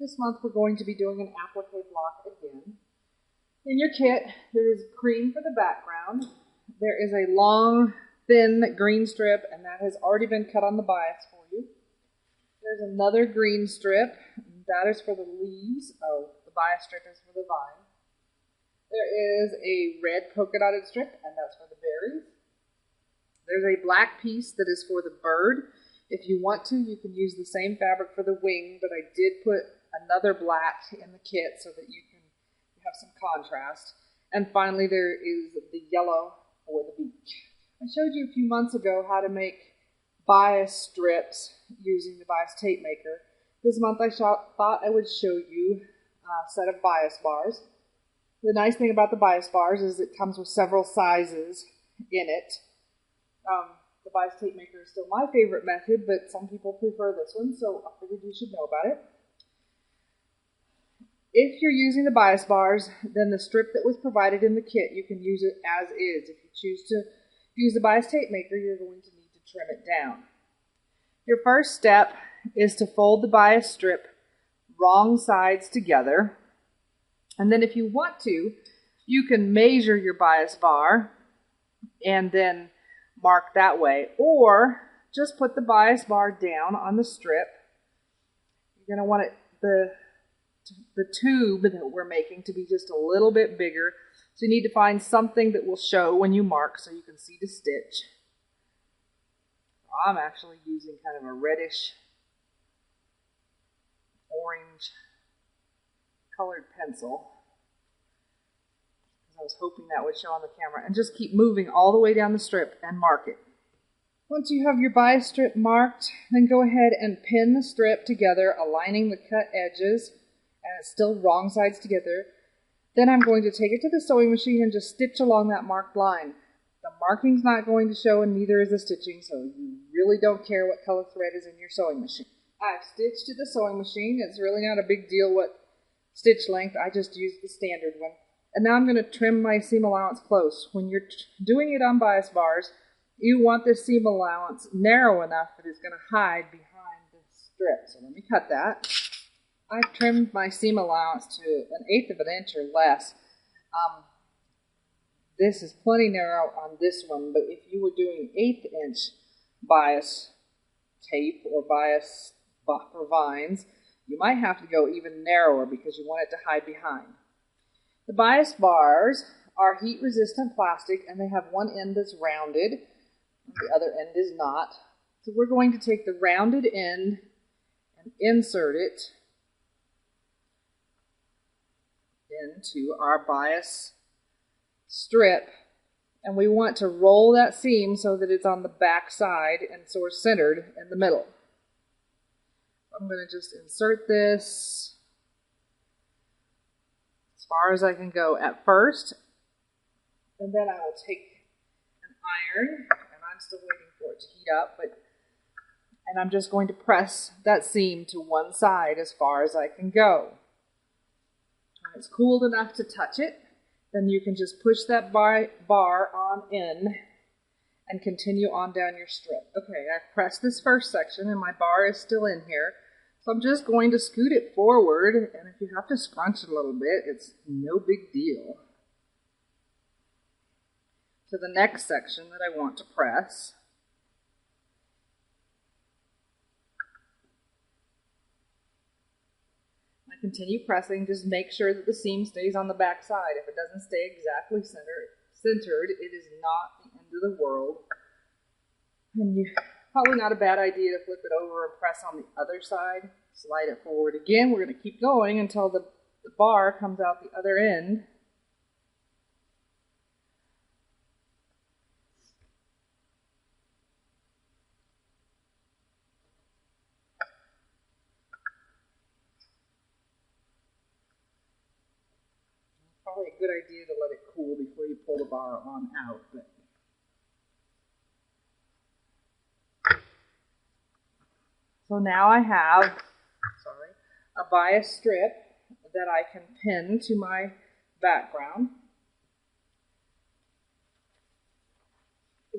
This month we're going to be doing an applique block again. In your kit, there is cream for the background. There is a long, thin green strip, and that has already been cut on the bias for you. There's another green strip. That is for the leaves. Oh, the bias strip is for the vine. There is a red polka dotted strip, and that's for the berries. There's a black piece that is for the bird. If you want to, you can use the same fabric for the wing, but I did put another black in the kit so that you can have some contrast. And finally, there is the yellow for the beak. I showed you a few months ago how to make bias strips using the bias tape maker. This month I thought I would show you a set of bias bars. The nice thing about the bias bars is it comes with several sizes in it. The bias tape maker is still my favorite method, but some people prefer this one, so I figured you should know about it. If you're using the bias bars, then the strip that was provided in the kit, you can use it as is. If you choose to use the bias tape maker, you're going to need to trim it down. Your first step is to fold the bias strip wrong sides together. And then if you want to, you can measure your bias bar and then mark that way. Or just put the bias bar down on the strip. You're going to want the tube that we're making to be just a little bit bigger. So you need to find something that will show when you mark so you can see the stitch. I'm actually using kind of a reddish orange colored pencil. I was hoping that would show on the camera. And just keep moving all the way down the strip and mark it. Once you have your bias strip marked, then go ahead and pin the strip together, aligning the cut edges, and it's still wrong sides together. Then I'm going to take it to the sewing machine and just stitch along that marked line. The marking's not going to show, and neither is the stitching, so you really don't care what color thread is in your sewing machine. I've stitched to the sewing machine. It's really not a big deal what stitch length. I just used the standard one. And now I'm going to trim my seam allowance close. When you're doing it on bias bars, you want this seam allowance narrow enough that it's going to hide behind the strip. So let me cut that. I've trimmed my seam allowance to 1/8 of an inch or less. This is plenty narrow on this one, but if you were doing 1/8 inch bias tape or bias for vines, you might have to go even narrower because you want it to hide behind. The bias bars are heat-resistant plastic, and they have one end that's rounded, and the other end is not. So we're going to take the rounded end and insert it into our bias strip, and we want to roll that seam so that it's on the back side and so we're centered in the middle. I'm going to just insert this as far as I can go at first, and then I will take an iron, and I'm still waiting for it to heat up, and I'm just going to press that seam to one side as far as I can go. When it's cooled enough to touch it, then you can just push that bar on in and continue on down your strip. Okay, I've pressed this first section and my bar is still in here. So I'm just going to scoot it forward, and if you have to scrunch it a little bit, it's no big deal. To the next section that I want to press. I continue pressing, just make sure that the seam stays on the back side. If it doesn't stay exactly centered, it is not the end of the world. And probably not a bad idea to flip it over and press on the other side. Slide it forward again. We're going to keep going until the bar comes out the other end. Probably a good idea to let it cool before you pull the bar on out. So now I have a bias strip that I can pin to my background.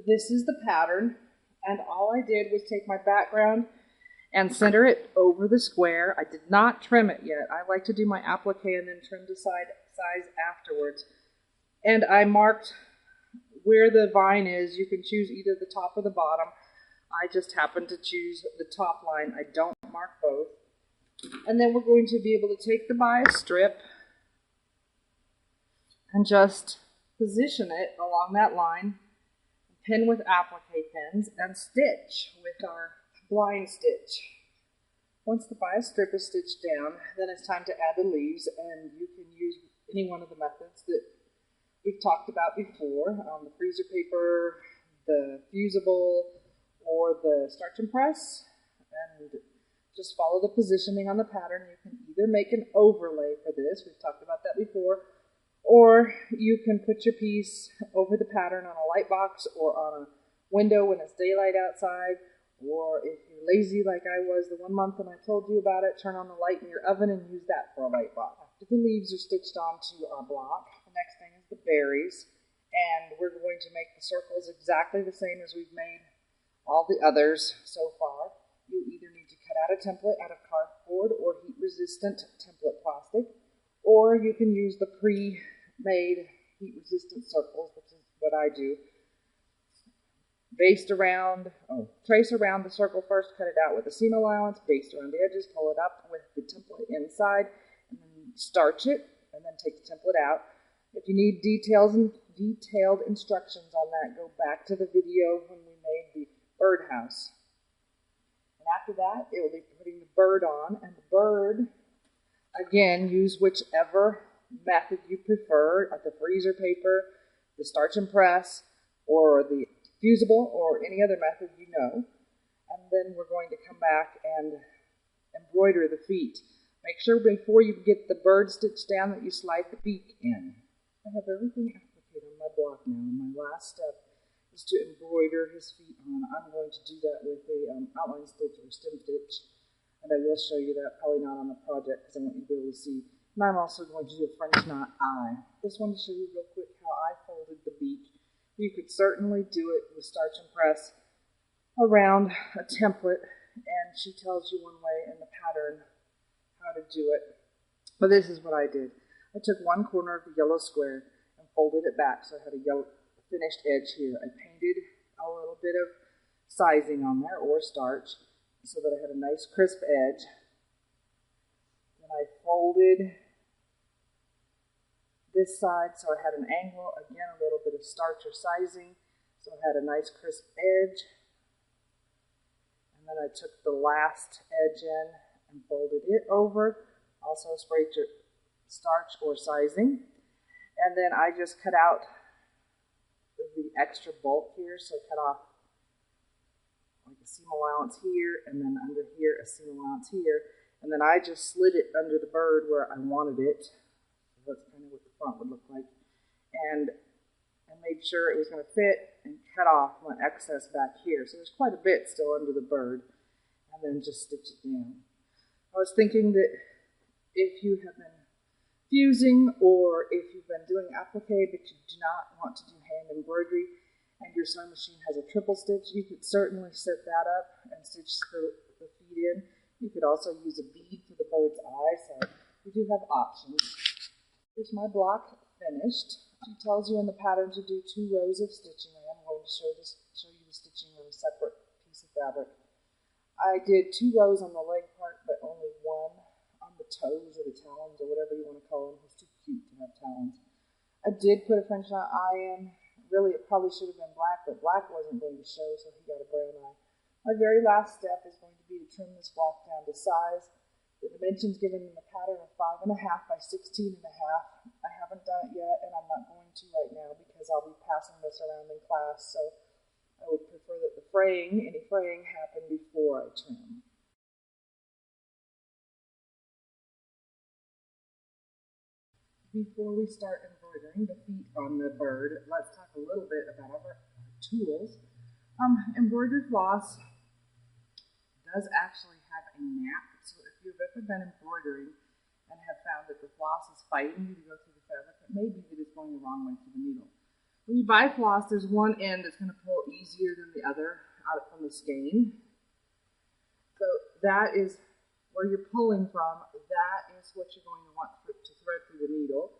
This is the pattern, and all I did was take my background and center it over the square. I did not trim it yet. I like to do my applique and then trim the size afterwards. And I marked where the vine is. You can choose either the top or the bottom. I just happen to choose the top line. I don't mark both. And then we're going to be able to take the bias strip and just position it along that line, pin with applique pins, and stitch with our blind stitch. Once the bias strip is stitched down, then it's time to add the leaves, and you can use any one of the methods that we've talked about before, the freezer paper, the fusible, or the starch and press, and just follow the positioning on the pattern. You can either make an overlay for this, we've talked about that before, or you can put your piece over the pattern on a light box or on a window when it's daylight outside, or if you're lazy like I was the one month when I told you about it, turn on the light in your oven and use that for a light box. After the leaves are stitched onto our block, the next thing is the berries, and we're going to make the circles exactly the same as we've made all the others so far. You either need to cut out a template out of cardboard or heat-resistant template plastic, or you can use the pre-made heat-resistant circles, which is what I do. Trace around the circle first, cut it out with a seam allowance, baste around the edges, pull it up with the template inside, and then starch it, and then take the template out. If you need detailed instructions on that, go back to the video when we made the birdhouse. And after that, it will be putting the bird on, and the bird, again, use whichever method you prefer, like the freezer paper, the starch and press, or the fusible, or any other method you know. And then we're going to come back and embroider the feet. Make sure before you get the bird stitched down that you slide the beak in. I have everything appliqued on my block now, and my last step is to embroider his feet on. I'm going to do that with a outline stitch or stem stitch, and I will show you that, probably not on the project because I want you to be able to see. And I'm also going to do a French knot eye. Just wanted to show you real quick how I folded the beak. You could certainly do it with starch and press around a template, and she tells you one way in the pattern how to do it. But this is what I did. I took one corner of the yellow square and folded it back so I had a yellow finished edge here. I painted a little bit of sizing on there, or starch, so that I had a nice crisp edge. Then I folded this side so I had an angle, again a little bit of starch or sizing, so I had a nice crisp edge. And then I took the last edge in and folded it over, also sprayed starch or sizing. And then I just cut out the extra bulk here, so I cut off like a seam allowance here, and then under here a seam allowance here, and then I just slid it under the bird where I wanted it. So that's kind of what the front would look like, and I made sure it was going to fit and cut off my excess back here. So there's quite a bit still under the bird, and then just stitch it down. I was thinking that if you have been fusing, or if you've been doing applique but you do not want to do hand embroidery and your sewing machine has a triple stitch, you could certainly set that up and stitch the feet in. You could also use a bead for the bird's eye, so you do have options. Here's my block finished. She tells you in the pattern to do 2 rows of stitching. I am going to show you the stitching on a separate piece of fabric. I did 2 rows on the leg part, but only 1 on the toes or the talons or whatever you want to call them. It's too cute to have talons. I did put a French knot eye in. Really, it probably should have been black, but black wasn't going to show, so he got a brown eye. My very last step is going to be to trim this block down to size. The dimensions given in the pattern are 5.5 by 16.5. I haven't done it yet, and I'm not going to right now because I'll be passing this around in class, so I would prefer that the any fraying happen before I trim. Before we start embroidering the feet on the bird, let's talk a little bit about our tools. Embroidery floss does actually have a nap, so if you've ever been embroidering and have found that the floss is fighting you to go through the fabric, it may be that it's going the wrong way through the needle. When you buy floss, there's one end that's going to pull easier than the other out from the skein. So that is where you're pulling from. That is what you're going to want to thread through the needle.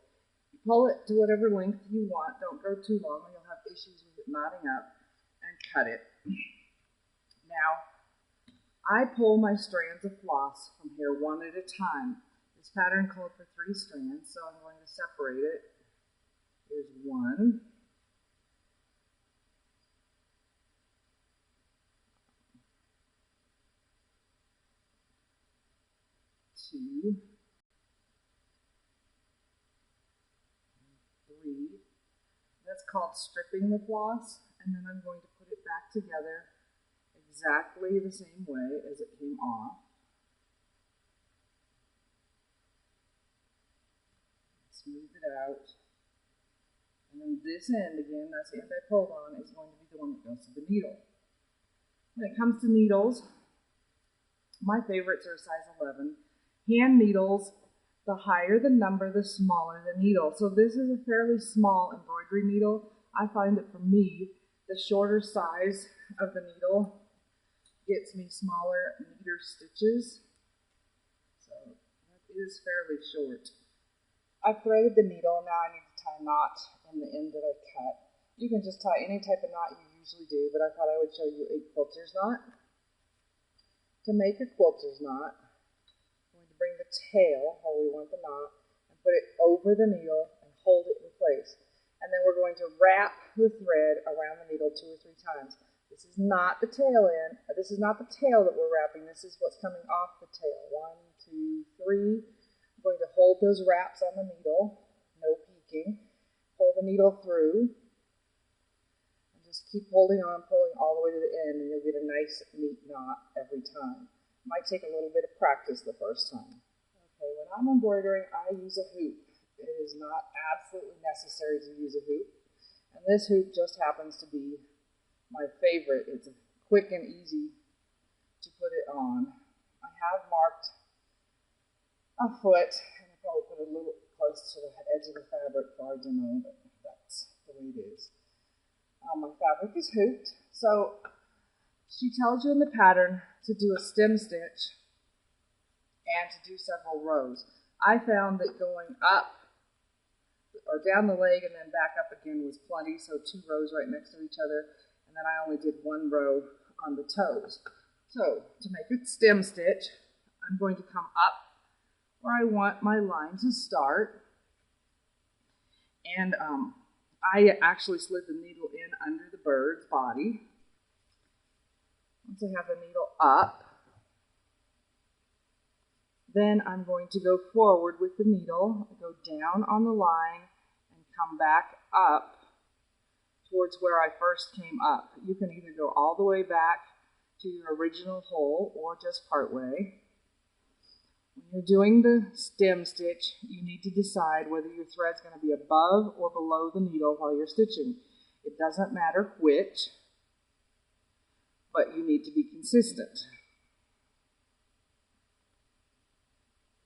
You pull it to whatever length you want. Don't go too long or you'll have issues with it knotting up, and cut it. Now, I pull my strands of floss from here one at a time. This pattern called for 3 strands, so I'm going to separate it. Here's 1. 2, 3. That's called stripping the floss, and then I'm going to put it back together exactly the same way as it came off. Smooth it out. And then this end again, that's the end I pulled on, is going to be the one that goes to the needle. When it comes to needles, my favorites are size 11. Hand needles, the higher the number, the smaller the needle. So this is a fairly small embroidery needle. I find that for me, the shorter size of the needle gets me smaller, neater stitches. So that is fairly short. I've threaded the needle, now I need to tie a knot in the end that I cut. You can just tie any type of knot you usually do, but I thought I would show you a quilter's knot. To make a quilter's knot, I'm going to bring the tail, where we want the knot, and put it over the needle and hold it in place. And then we're going to wrap the thread around the needle 2 or 3 times. This is not the tail end. This is not the tail that we're wrapping. This is what's coming off the tail. 1, 2, 3. I'm going to hold those wraps on the needle, no peeking. Pull the needle through, and just keep holding on, pulling all the way to the end, and you'll get a nice, neat knot every time. It might take a little bit of practice the first time. Okay, when I'm embroidering, I use a hoop. It is not absolutely necessary to use a hoop, and this hoop just happens to be my favorite. It's quick and easy to put it on. I have marked a foot, and I probably put it a little close to the edge of the fabric for our demo, but that's the way it is. My fabric is hooped, so she tells you in the pattern to do a stem stitch and to do several rows. I found that going up or down the leg and then back up again was plenty, so 2 rows right next to each other, and then I only did 1 row on the toes. So to make a stem stitch, I'm going to come up where I want my line to start, and I actually slid the needle in under the bird's body. Once I have the needle up, then I'm going to go forward with the needle, go down on the line, and come back up towards where I first came up. You can either go all the way back to your original hole or just part way. When you're doing the stem stitch, you need to decide whether your thread's going to be above or below the needle while you're stitching. It doesn't matter which, but you need to be consistent.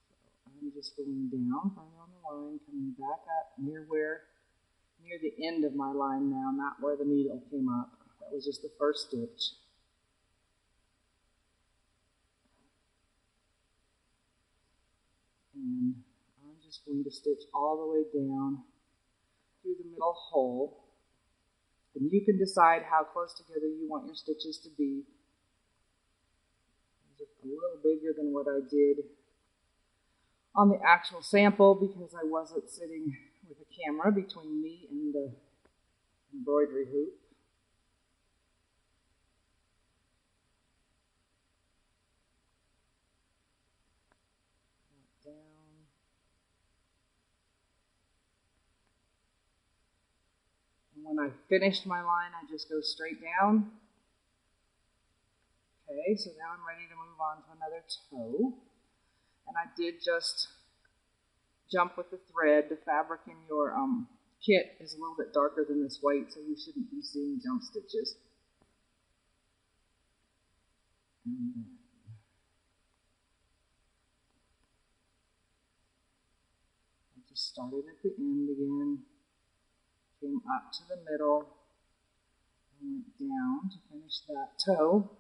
So I'm just going down, finally on the line, coming back up near the end of my line now, not where the needle came up. That was just the first stitch. And I'm just going to stitch all the way down through the middle hole. And you can decide how close together you want your stitches to be. Just a little bigger than what I did on the actual sample because I wasn't sitting with a camera between me and the embroidery hoop. Down. And when I finished my line, I just go straight down. Okay, so now I'm ready to move on to another toe. And I did just jump with the thread. The fabric in your kit is a little bit darker than this white, so you shouldn't be seeing jump stitches. And then just started at the end again, came up to the middle, and went down to finish that toe.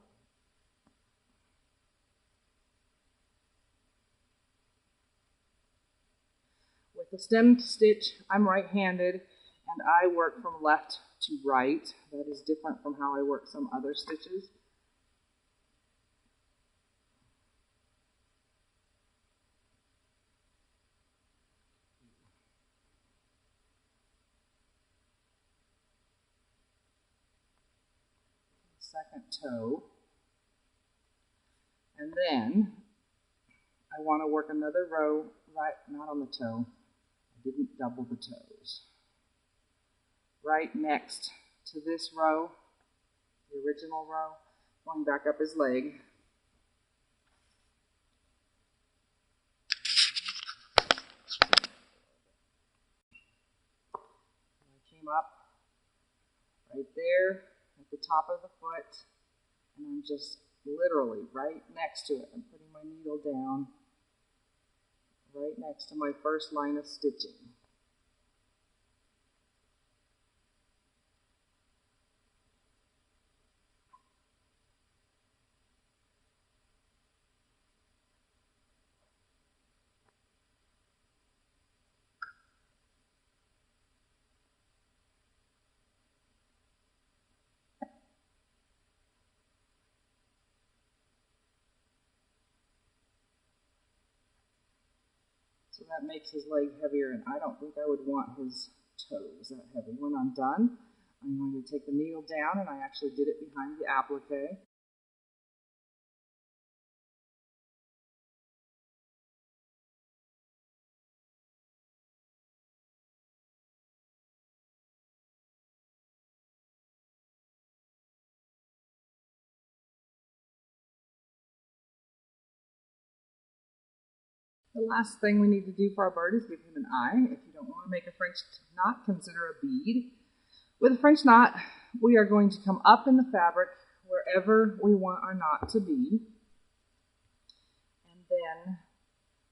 the stem stitch, I'm right-handed, and I work from left to right. That is different from how I work some other stitches. Second toe. And then I want to work another row right, not on the toe. I didn't double the toes. Right next to this row, the original row, going back up his leg. I came up right there at the top of the foot, and I'm just literally right next to it. I'm putting my needle down right next to my first line of stitching. So that makes his leg heavier, and I don't think I would want his toes that heavy. When I'm done, I'm going to take the needle down, and I actually did it behind the applique. The last thing we need to do for our bird is give him an eye. If you don't want to make a French knot, consider a bead. With a French knot, we are going to come up in the fabric wherever we want our knot to be. And then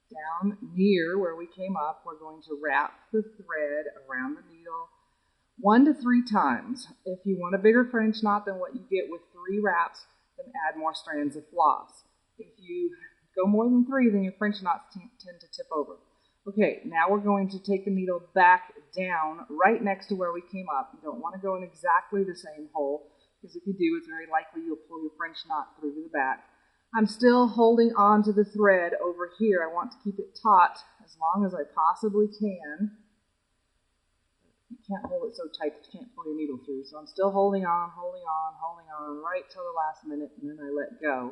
down near where we came up, we're going to wrap the thread around the needle 1 to 3 times. If you want a bigger French knot than what you get with 3 wraps, then add more strands of floss. If you go more than 3, then your French knots tend to tip over. Okay, now we're going to take the needle back down right next to where we came up. You don't want to go in exactly the same hole, because if you do, it's very likely you'll pull your French knot through to the back. I'm still holding on to the thread over here. I want to keep it taut as long as I possibly can. You can't hold it so tight that you can't pull your needle through. So I'm still holding on right till the last minute, and then I let go.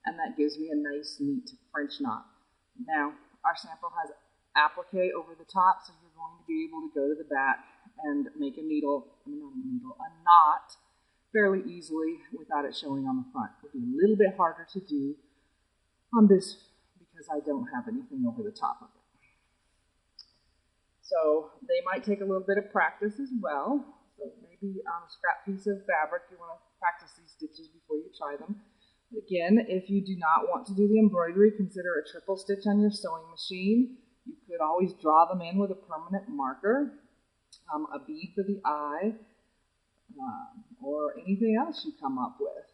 And that gives me a nice, neat French knot. Now, our sample has applique over the top, so you're going to be able to go to the back and make a knot fairly easily without it showing on the front. It'll be a little bit harder to do on this because I don't have anything over the top of it. So they might take a little bit of practice as well. So maybe on a scrap piece of fabric, you want to practice these stitches before you try them. Again, if you do not want to do the embroidery, consider a triple stitch on your sewing machine. You could always draw them in with a permanent marker, a bead for the eye, or anything else you come up with.